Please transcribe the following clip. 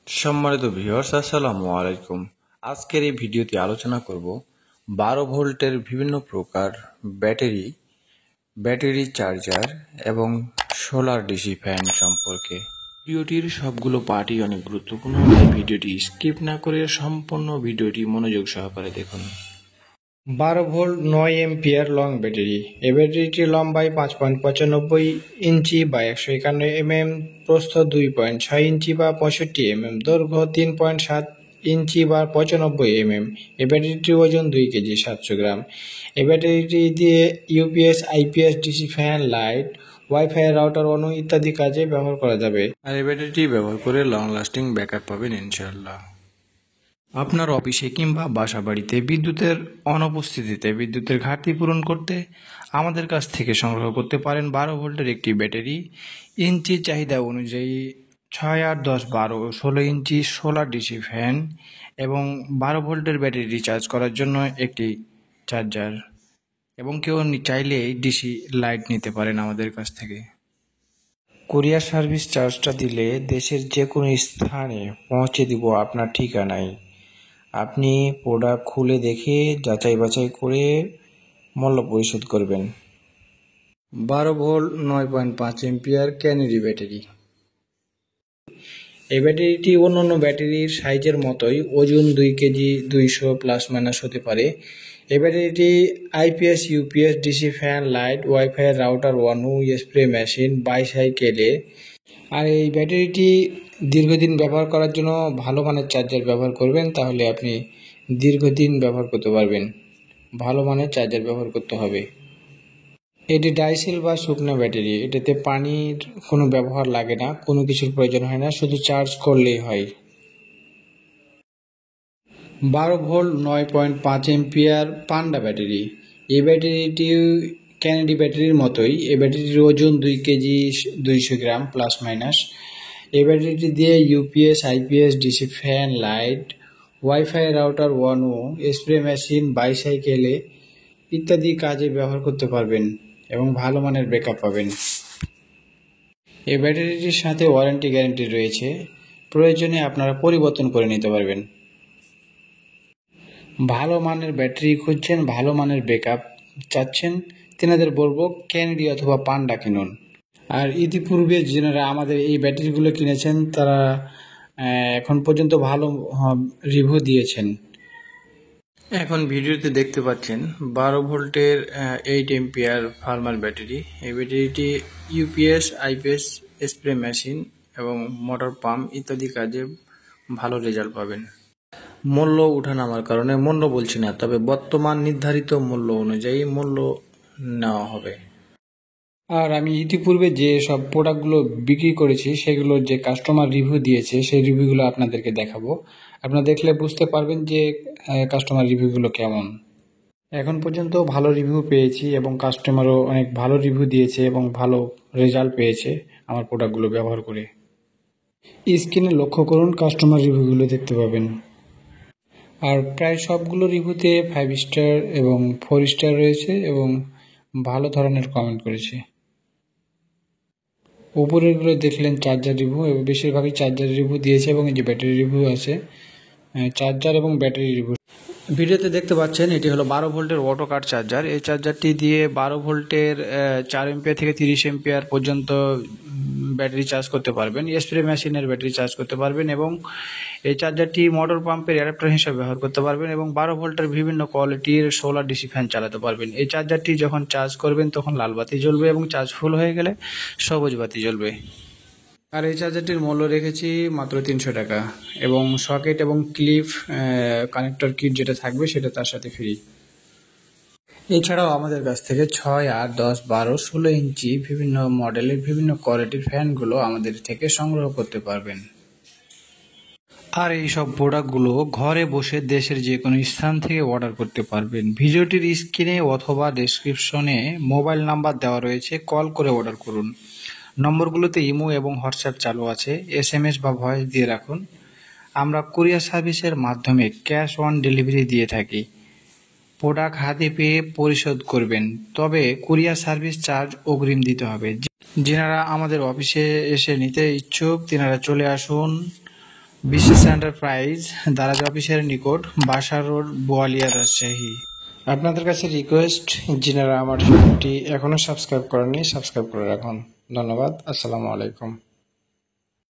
সম্মানিত ভিউয়ার্স, আসসালামু আলাইকুম। আজকের এই ভিডিওতে আলোচনা করব 12 ভোল্টের বিভিন্ন প্রকার ব্যাটারি, ব্যাটারি চার্জার এবং সোলার ডিসি ফ্যান সম্পর্কে। ভিডিওটির সবগুলো পার্টই অনেক গুরুত্বপূর্ণ, তাই ভিডিওটি স্কিপ না করে সম্পূর্ণ ভিডিওটি মনোযোগ সহকারে দেখুন। 12 ভোল্ট 9 এম্পিয়ার লং ব্যাটারি। এই ব্যাটারিটি লম্বায় 5.95 ইঞ্চি বা 151 mm, প্রস্থ 2.6 ইঞ্চি বা 65 mm, দৈর্ঘ্য 3.7 ইঞ্চি বা 95 mm। এই ব্যাটারিটির ওজন 2 কেজি 700 গ্রাম। এই ব্যাটারিটি দিয়ে UPS, IPS, DC fan, light, WiFi, router, ONU ইত্যাদি কাজে ব্যবহার করা যাবে। আর এই ব্যাটারিটি ব্যবহার করে লং লাস্টিং ব্যাকআপ পাবেন ইনশাআল্লাহ। আপনার অফিসে কিংবা বাসা বাড়িতে বিদ্যুতের অনুপস্থিতিতে বিদ্যুতের ঘাটতি পূরণ করতে আমাদের কাছ থেকে সংগ্রহ করতে পারেন 12 ভোল্টের একটি ব্যাটারি। ইঞ্চি চাহিদা অনুযায়ী 6, 8, 10, 12, 16 ইঞ্চি সোলার ডিসি ফ্যান এবং 12 ভোল্টের ব্যাটারি রিচার্জ করার জন্য একটি চার্জার, এবং কেউ চাইলেই ডিসি লাইট নিতে পারেন আমাদের কাছ থেকে। কুরিয়ার সার্ভিস চার্জটা দিলে দেশের যে কোনো স্থানে পৌঁছে দিব আপনার ঠিকানায়। আপনি প্রোডাক্ট খুলে দেখে যাচাই বাছাই করে মূল্য পরিশোধ করবেন। 12 ভোল্ট 9.5 এম্পিয়ার ক্যানেডি ব্যাটারি। এই ব্যাটারিটি অন্যান্য ব্যাটারির সাইজের মতোই ওজন 2 কেজি 200 প্লাস মাইনাস হতে পারে। এই ব্যাটারিটি IPS, UPS, DC fan, light, WiFi, router, ONU, spray machine, বাইসাইকেলে। আর এই ব্যাটারিটি দীর্ঘদিন ব্যবহার করার জন্য ভালো মানের চার্জার ব্যবহার করবেন, তাহলে আপনি দীর্ঘদিন ব্যবহার করতে পারবেন। ভালো মানের চার্জার ব্যবহার করতে হবে। এটি ডাইসেল বা শুকনো ব্যাটারি। এটাতে পানির কোনো ব্যবহার লাগে না, কোনো কিছুর প্রয়োজন হয় না, শুধু চার্জ করলেই হয়। 12 ভোল্ট 9.5 এম্পিয়ার পান্ডা ব্যাটারি। এই ব্যাটারিটি ক্যানেডি ব্যাটারির মতোই। এই ব্যাটারির ওজন 2 কেজি 200 গ্রাম প্লাস মাইনাস। এই ব্যাটারিটি দিয়ে UPS, IPS, DC fan, light, WiFi, router, ONU, spray machine, বাইসাইকেলে ইত্যাদি কাজে ব্যবহার করতে পারবেন এবং ভালো মানের ব্যাকআপ পাবেন। এই ব্যাটারিটির সাথে ওয়ারেন্টি গ্যারান্টি রয়েছে, প্রয়োজনে আপনারা পরিবর্তন করে নিতে পারবেন। ভালো মানের ব্যাটারি খুঁজছেন, ভালো মানের ব্যাকআপ চাচ্ছেন, তেনাদের বলবো ক্যানেডি অথবা পান্ডা কিনুন। আর ইতিপূর্বে যারা আমাদের এই ব্যাটারিগুলো কিনেছেন তারা এখন পর্যন্ত ভালো রিভিউ দিয়েছেন। এখন ভিডিওতে দেখতে পাচ্ছেন 12 ভোল্টের 8 এম্পিয়ার ফার্মার ব্যাটারি। এই ব্যাটারিটি ইউপিএস, আইপিএস, স্প্রে মেশিন এবং মোটর পাম্প ইত্যাদি কাজে ভালো রেজাল্ট পাবেন। মূল্য উঠানামার কারণে মূল্য বলছি না, তবে বর্তমান নির্ধারিত মূল্য অনুযায়ী মূল্য নেওয়া হবে। আর আমি ইতিপূর্বে যে সব প্রোডাক্টগুলো বিক্রি করেছি সেগুলোর যে কাস্টমার রিভিউ দিয়েছে সেই রিভিউগুলো আপনাদেরকে দেখাবো। আপনারা দেখলে বুঝতে পারবেন যে কাস্টমার রিভিউগুলো কেমন। এখন পর্যন্ত ভালো রিভিউ পেয়েছি এবং কাস্টমারও অনেক ভালো রিভিউ দিয়েছে এবং ভালো রেজাল্ট পেয়েছে আমার প্রোডাক্টগুলো ব্যবহার করে। স্ক্রিনে লক্ষ্য করুন, কাস্টমার রিভিউগুলো দেখতে পাবেন। আর প্রায় সবগুলো রিভিউতে 5 স্টার এবং 4 স্টার রয়েছে এবং ভালো ধরনের কমেন্ট করেছে। উপরেরগুলো দেখলেন চার্জার রিভিউ, এবং বেশিরভাগই চার্জার রিভিউ দিয়েছে এবং এই যে ব্যাটারি রিভিউ আছে, চার্জার এবং ব্যাটারি রিভিউ। ভিডিওতে দেখতে পাচ্ছেন এটি হলো 12 ভোল্টের অটো কাট চার্জার। এই চার্জারটি দিয়ে 12 ভোল্টের 4 এম্পিয়ার থেকে 30 এম্পিয়ার পর্যন্ত ব্যাটারি চার্জ করতে পারবেন। স্প্রে মেশিনের ব্যাটারি চার্জ করতে পারবেন এবং এই চার্জারটি মোটর পাম্পের অ্যাডাপ্টার হিসেবে ব্যবহার করতে পারবেন এবং 12 ভোল্টের বিভিন্ন কোয়ালিটির সোলার ডিসি ফ্যান চালাতে পারবেন। এই চার্জারটি যখন চার্জ করবেন তখন লাল বাতি জ্বলবে এবং চার্জ ফুল হয়ে গেলে সবুজ বাতি জ্বলবে। আর এই চার্জারটির মূল্য রেখেছি মাত্র 300 টাকা এবং সকেট এবং ক্লিপ কানেক্টর কিট যেটা থাকবে সেটা তার সাথে ফ্রি। এছাড়াও আমাদের কাছ থেকে 6, 8, 10, 12, 16 ইঞ্চি বিভিন্ন মডেলের বিভিন্ন কোয়ালিটির ফ্যানগুলো আমাদের থেকে সংগ্রহ করতে পারবেন। আর এই সব প্রোডাক্টগুলো ঘরে বসে দেশের যে কোনো স্থান থেকে অর্ডার করতে পারবেন। ভিডিওটির স্ক্রিনে অথবা ডেসক্রিপশনে মোবাইল নাম্বার দেওয়া রয়েছে, কল করে অর্ডার করুন। নম্বরগুলোতে ইমো এবং হোয়াটসঅ্যাপ চালু আছে, SMS বা ভয়েস দিয়ে রাখুন। আমরা কুরিয়ার সার্ভিসের মাধ্যমে ক্যাশ অন ডেলিভারি দিয়ে থাকি। প্রোডাক্ট হাতে পেয়ে পরিশোধ করবেন, তবে কুরিয়ার সার্ভিস চার্জ অগ্রিম দিতে হবে। যেনারা আমাদের অফিসে এসে নিতে ইচ্ছুক তেনারা চলে আসুন বিশেষ এন্টারপ্রাইজ দারাজ অফিসের নিকট, বাসা রোড, বোয়ালিয়া, রাজশাহী। আপনাদের কাছে রিকোয়েস্ট, যিনারা আমার চ্যানেলটি এখনও সাবস্ক্রাইব করেননি সাবস্ক্রাইব করে রাখুন। ধন্যবাদ। আসসালামু আলাইকুম।